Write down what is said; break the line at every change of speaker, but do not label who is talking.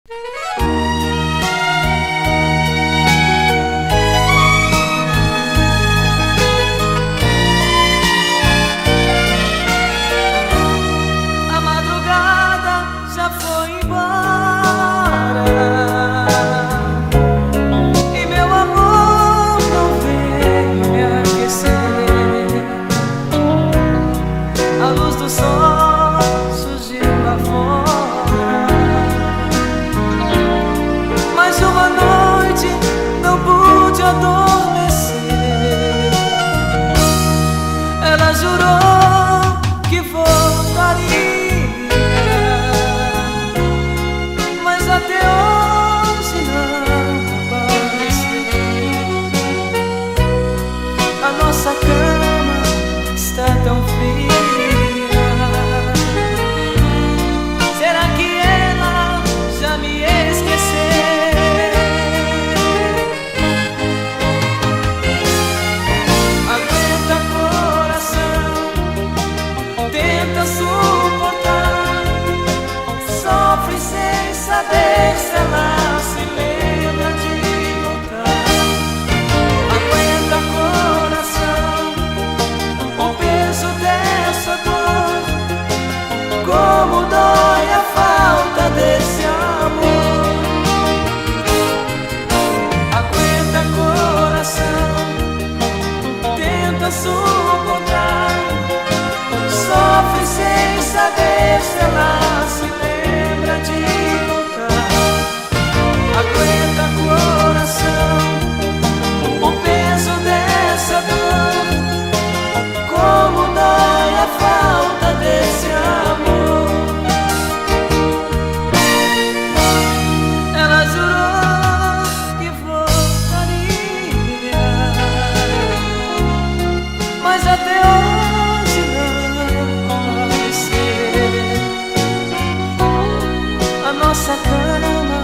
A madrugada já foi embora e meu amor não veio me aquecer. A luz do sol surgiu lá fora, mas uma noite não pude adormecer. Ela jurou que voltaria, mas até hoje não apareceu. A nossa cama está tão fria. Será que ela já me esqueceu? Aguenta, coração, tenta suportar, sofre sem saber se ela se lembra de voltar. Aguenta, coração, o peso dessa dor, como dói a falta desse amor. Aguenta, coração, tenta suportar, sofre sem saber se ela se lembra de voltar. Aguenta, coração, o peso dessa dor, como dói a falta desse amor. Ela jurou que voltaria, mas até hoje não apareceu. A nossa cama